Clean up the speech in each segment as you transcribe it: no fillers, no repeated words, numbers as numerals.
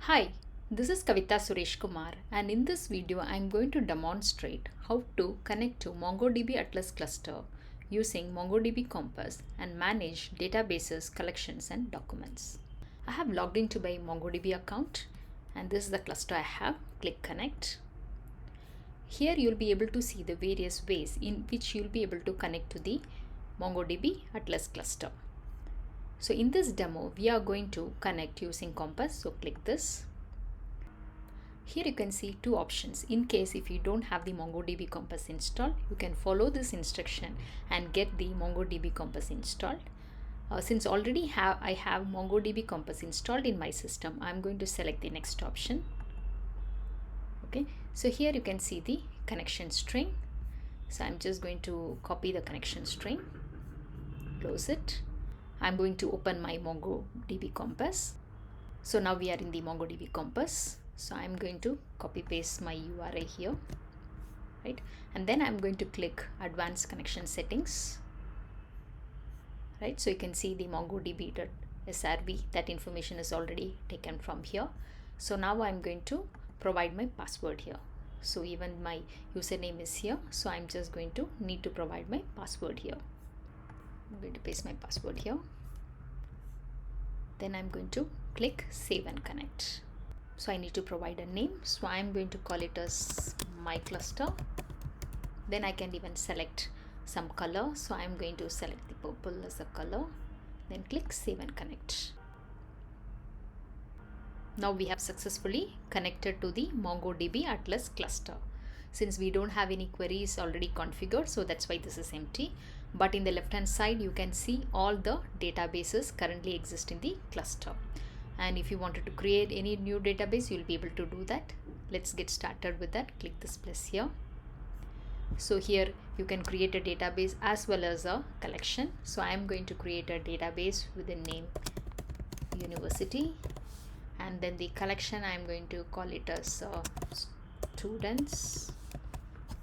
Hi, this is Kavita Suresh Kumar, and in this video I am going to demonstrate how to connect to MongoDB Atlas Cluster using MongoDB Compass and manage databases, collections and documents. I have logged into my MongoDB account and this is the cluster I have. Click Connect. Here you'll be able to see the various ways in which you'll be able to connect to the MongoDB Atlas Cluster. So in this demo, we are going to connect using Compass. So click this. Here you can see two options. In case if you don't have the MongoDB Compass installed, you can follow this instruction and get the MongoDB Compass installed. Since already I have MongoDB Compass installed in my system, I'm going to select the next option. Okay, so here you can see the connection string. So I'm just going to copy the connection string, close it. I'm going to open my MongoDB Compass. So now we are in the MongoDB Compass. So I'm going to copy paste my URI here, right? And then I'm going to click Advanced Connection Settings, right? So you can see the MongoDB.srv, that information is already taken from here. So now I'm going to provide my password here. So even my username is here. So I'm just going to need to provide my password here. I'm going to paste my password here. Then I'm going to click Save and Connect. So I need to provide a name. So I'm going to call it as my cluster. Then I can even select some color. So I'm going to select the purple as a color. Then click Save and Connect. Now we have successfully connected to the MongoDB Atlas cluster. Since we don't have any queries already configured, so that's why this is empty. But in the left hand side, you can see all the databases currently exist in the cluster. And if you wanted to create any new database, you'll be able to do that. Let's get started with that. Click this plus here. So here you can create a database as well as a collection. So I'm going to create a database with the name University. And then the collection, I'm going to call it as students.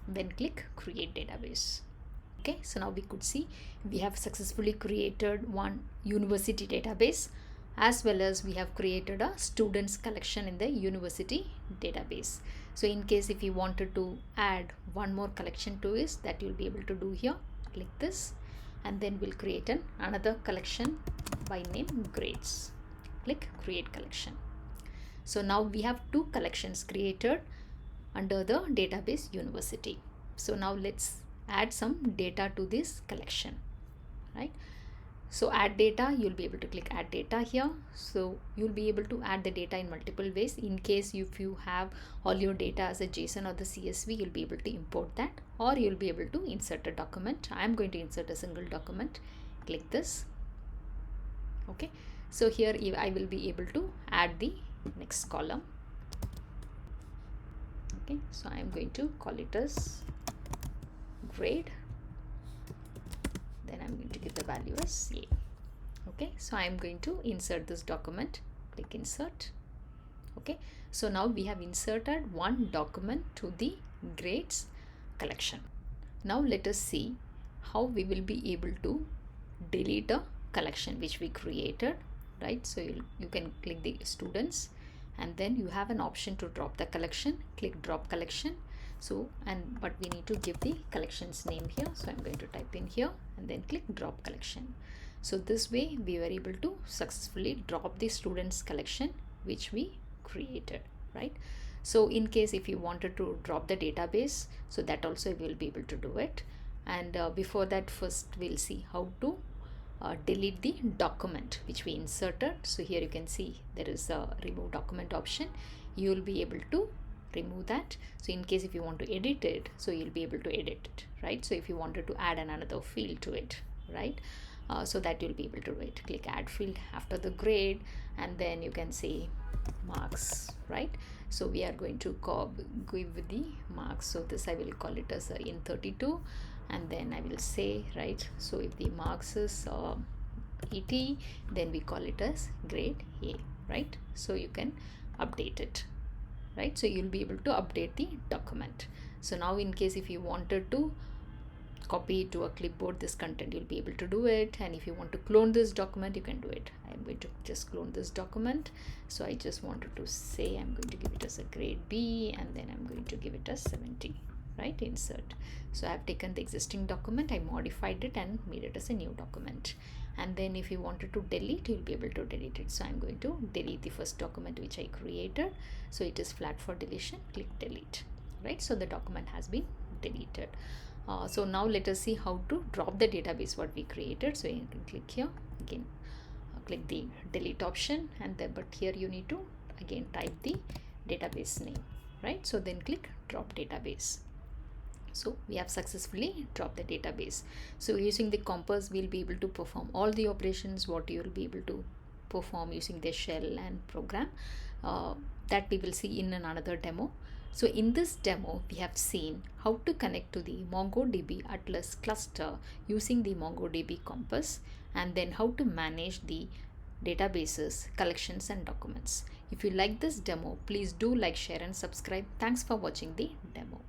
Then click Create Database. Okay, so now we could see we have successfully created one university database, as well as we have created a students collection in the university database. So in case if you wanted to add one more collection to it, that you'll be able to do here. Click this and then we'll create another collection by name grades. Click Create Collection. So now we have two collections created under the database university. So now let's add some data to this collection, right? So add data, you'll be able to click add data here. So you'll be able to add the data in multiple ways. In case if you have all your data as a JSON or the CSV, you'll be able to import that, or you'll be able to insert a document. I'm going to insert a single document. Click this. Okay, so here I will be able to add the next column. Okay, so I'm going to call it as grade. Then I'm going to give the value as A. Okay, so I'm going to insert this document. Click Insert. Okay, so now we have inserted one document to the grades collection. Now let us see how we will be able to delete a collection which we created, right? So you can click the students and then you have an option to drop the collection. Click Drop Collection. So but we need to give the collection's name here. So I'm going to type in here and then click Drop Collection. So this way we were able to successfully drop the students collection which we created, right? So in case if you wanted to drop the database, so that also we will be able to do it. And before that, first we'll see how to delete the document which we inserted. So here you can see there is a remove document option. You will be able to remove that. So in case if you want to edit it, so you'll be able to edit it, right? So if you wanted to add another field to it, right? So that you'll be able to do it. Click add field after the grade and then you can say marks, right? So we are going to give the marks. So this I will call it as in 32 and then I will say, right? So if the marks is 80, then we call it as grade A, right? So you can update it, right? So you'll be able to update the document. So now in case if you wanted to copy it to a clipboard this content, you'll be able to do it. And if you want to clone this document, you can do it. I'm going to just clone this document. So I just wanted to say I'm going to give it as a grade B, and then I'm going to give it as 70, right? Insert. So I've taken the existing document, I modified it and made it as a new document. And then if you wanted to delete, you'll be able to delete it. So I'm going to delete the first document which I created. So it is flagged for deletion. Click delete, right? So the document has been deleted. So now let us see how to drop the database what we created. So you can click here again, click the delete option, and then but here you need to again type the database name, right? So then click drop database. So we have successfully dropped the database. So using the Compass, we'll be able to perform all the operations what you will be able to perform using the shell and program, that we will see in another demo. So in this demo, we have seen how to connect to the MongoDB Atlas Cluster using the MongoDB Compass, and then how to manage the databases, collections and documents. If you like this demo, please do like, share and subscribe. Thanks for watching the demo.